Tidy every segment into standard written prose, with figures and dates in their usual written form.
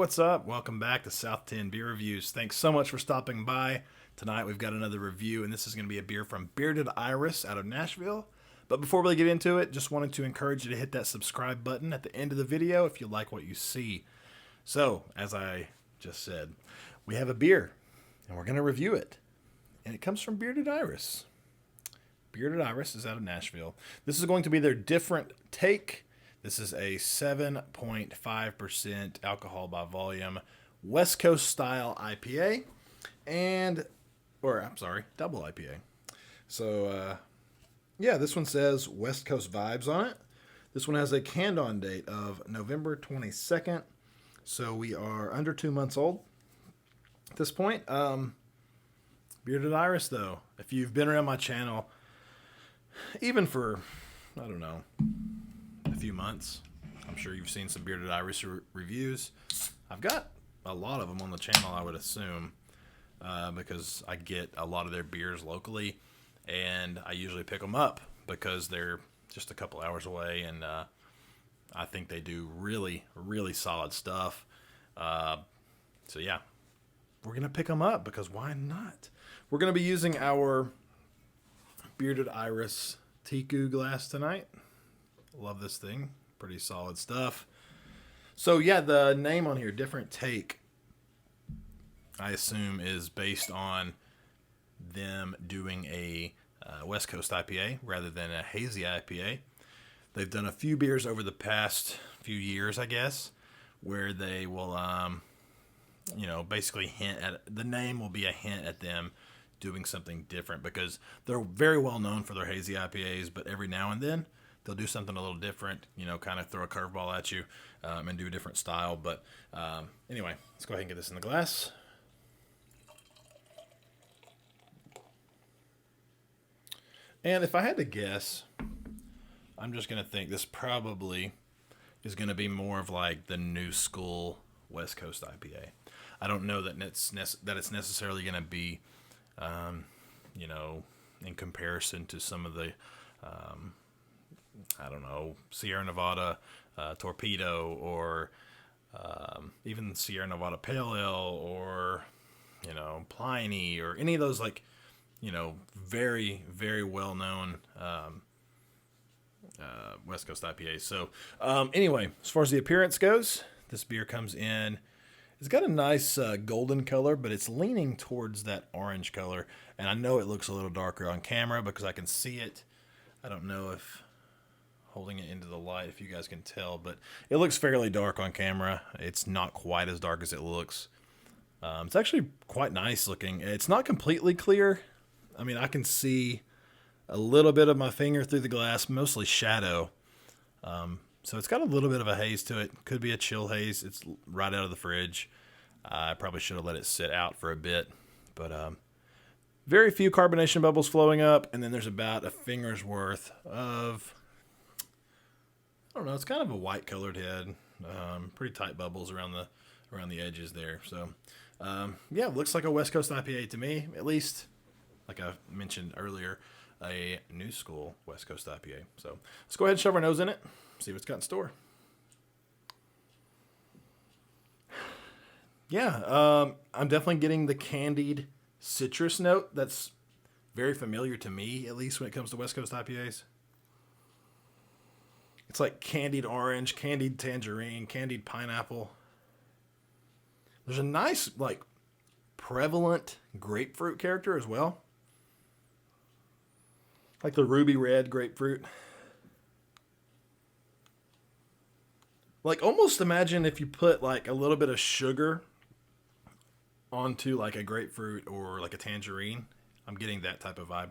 what's up? Welcome back to South 10 Beer Reviews. Thanks so much for stopping by. Tonight we've got another review, and this is going to be a beer from Bearded Iris out of Nashville. But before we get into it, just wanted to encourage you to hit that subscribe button at the end of the video if you like what you see. So, as I just said, we have a beer, and we're going to review it. And it comes from Bearded Iris. Bearded Iris is out of Nashville. This is going to be their different take. This is a 7.5% alcohol by volume West Coast style IPA double IPA. So, this one says West Coast vibes on it. This one has a canned on date of November 22nd. So we are under 2 months old at this point. Bearded Iris, though, if you've been around my channel, even for, a few months, I'm sure you've seen some Bearded Iris reviews. I've got a lot of them on the channel, I would assume, because I get a lot of their beers locally, and I usually pick them up because they're just a couple hours away, and I think they do really, really solid stuff. So yeah, we're going to pick them up because why not? We're going to be using our Bearded Iris Tiku glass tonight. Love this thing. Pretty solid stuff. So yeah, the name on here, Different Take, I assume is based on them doing a West Coast IPA rather than a hazy IPA. They've done a few beers over the past few years, I guess, where they will, basically hint at, the name will be a hint at them doing something different because they're very well known for their hazy IPAs, but every now and then they'll do something a little different, kind of throw a curveball at you and do a different style. But anyway, let's go ahead and get this in the glass. And if I had to guess, I'm just going to think this probably is going to be more of like the new school West Coast IPA. I don't know that it's necessarily going to be, in comparison to some of the, Sierra Nevada Torpedo or even Sierra Nevada Pale Ale or, Pliny or any of those very, very well-known West Coast IPAs. So anyway, as far as the appearance goes, this beer comes in. It's got a nice golden color, but it's leaning towards that orange color. And I know it looks a little darker on camera because I can see it. I don't know if holding it into the light, if you guys can tell, but it looks fairly dark on camera. It's not quite as dark as it looks. It's actually quite nice looking. It's not completely clear. I mean, I can see a little bit of my finger through the glass, mostly shadow. So it's got a little bit of a haze to it. Could be a chill haze. It's right out of the fridge. I probably should have let it sit out for a bit. But very few carbonation bubbles flowing up. And then there's about a finger's worth of, it's kind of a white colored head. Pretty tight bubbles around the edges there. So it looks like a West Coast IPA to me. At least, like I mentioned earlier, a new school West Coast IPA. So let's go ahead and shove our nose in it. See what's got in store. Yeah, I'm definitely getting the candied citrus note. That's very familiar to me, at least when it comes to West Coast IPAs. It's like candied orange, candied tangerine, candied pineapple. There's a nice, prevalent grapefruit character as well. Like the ruby red grapefruit. Almost imagine if you put a little bit of sugar onto a grapefruit or a tangerine. I'm getting that type of vibe.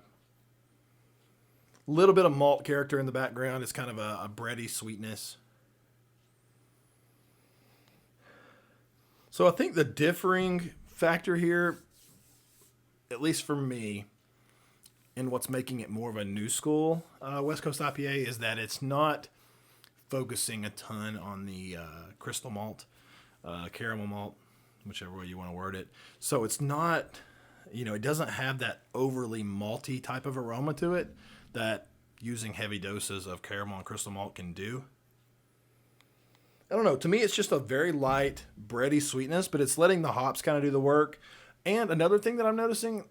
Little bit of malt character in the background. It's kind of a bready sweetness. So I think the differing factor here, at least for me, and what's making it more of a new school West Coast IPA is that it's not focusing a ton on the crystal malt, caramel malt, whichever way you want to word it. So it's not, it doesn't have that overly malty type of aroma to it that using heavy doses of caramel and crystal malt can do. I don't know. To me, it's just a very light, bready sweetness, but it's letting the hops kind of do the work. And another thing that I'm noticing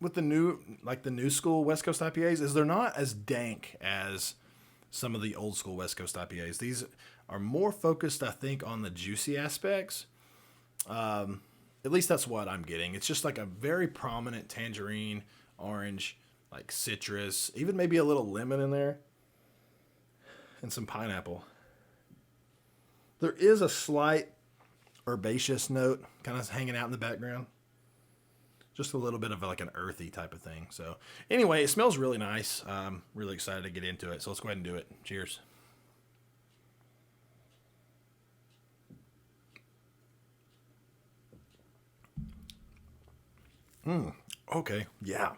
with the new school West Coast IPAs is they're not as dank as some of the old school West Coast IPAs. These are more focused, I think, on the juicy aspects. At least that's what I'm getting. It's just like a very prominent tangerine, orange, like citrus, even maybe a little lemon in there, and some pineapple. There is a slight herbaceous note kind of hanging out in the background. Just a little bit of like an earthy type of thing. So anyway, it smells really nice. I'm really excited to get into it. So let's go ahead and do it. Cheers. Okay. Yeah.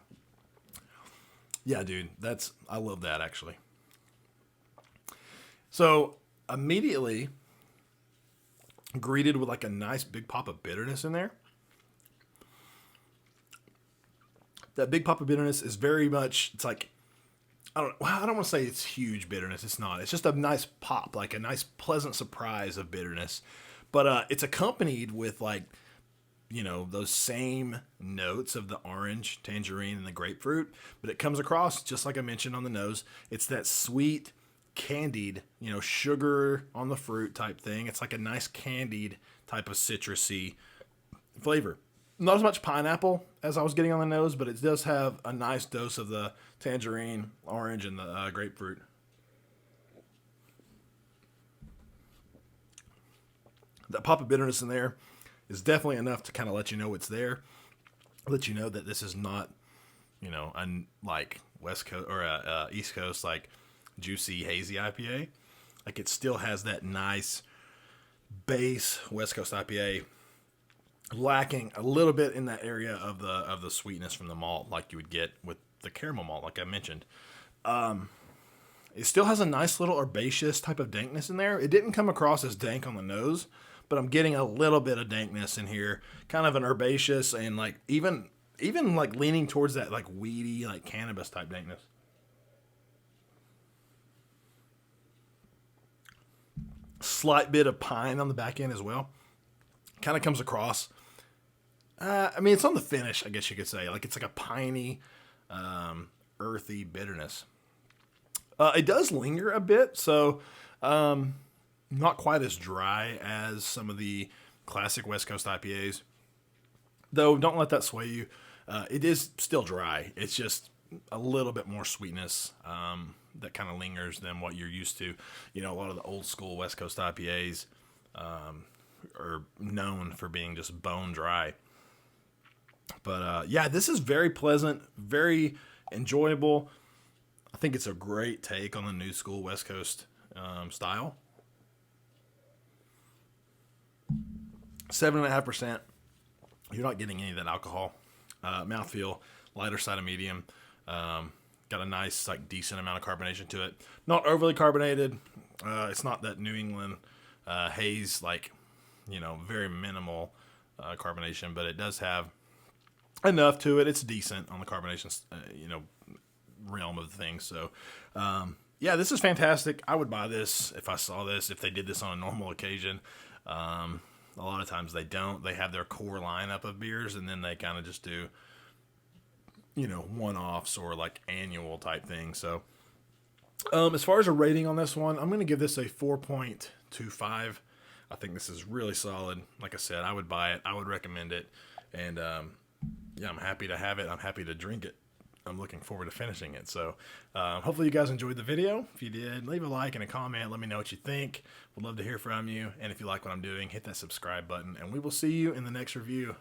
Yeah, dude. I love that actually. So immediately greeted with like a nice big pop of bitterness in there. That big pop of bitterness is very much, it's like, I don't want to say it's huge bitterness. It's not. It's just a nice pop, like a nice pleasant surprise of bitterness. But it's accompanied with like, those same notes of the orange, tangerine, and the grapefruit. But it comes across, just like I mentioned on the nose, it's that sweet, candied, sugar on the fruit type thing. It's like a nice candied type of citrusy flavor. Not as much pineapple as I was getting on the nose, but it does have a nice dose of the tangerine, orange, and the grapefruit. That pop of bitterness in there is definitely enough to kind of let you know it's there. Let you know that this is not, like West Coast or East Coast, like juicy, hazy IPA. Like it still has that nice base West Coast IPA, lacking a little bit in that area of the sweetness from the malt, like you would get with the caramel malt, like I mentioned. It still has a nice little herbaceous type of dankness in there. It didn't come across as dank on the nose, but I'm getting a little bit of dankness in here, kind of an herbaceous and like even like leaning towards that like weedy, like cannabis type dankness. Slight bit of pine on the back end as well. Kind of comes across. It's on the finish, I guess you could say. Like it's like a piney, earthy bitterness. It does linger a bit, so not quite as dry as some of the classic West Coast IPAs. Though, don't let that sway you. It is still dry. It's just a little bit more sweetness that kind of lingers than what you're used to. A lot of the old school West Coast IPAs are known for being just bone dry. But yeah, this is very pleasant, very enjoyable. I think it's a great take on the new school West Coast style. 7.5%. You're not getting any of that alcohol. Mouthfeel, lighter side of medium. Got a nice, like, decent amount of carbonation to it. Not overly carbonated. It's not that New England haze, like, very minimal carbonation, but it does have enough to it. It's decent on the carbonation, realm of the thing. So, yeah, this is fantastic. I would buy this if I saw this, if they did this on a normal occasion. A lot of times they don't. They have their core lineup of beers, and then they kind of just do, one-offs or like annual type things. So, as far as a rating on this one, I'm going to give this a 4.25. I think this is really solid. Like I said, I would buy it. I would recommend it. And, yeah, I'm happy to have it. I'm happy to drink it. I'm looking forward to finishing it. So hopefully you guys enjoyed the video. If you did, leave a like and a comment. Let me know what you think. Would love to hear from you. And if you like what I'm doing, hit that subscribe button. And we will see you in the next review.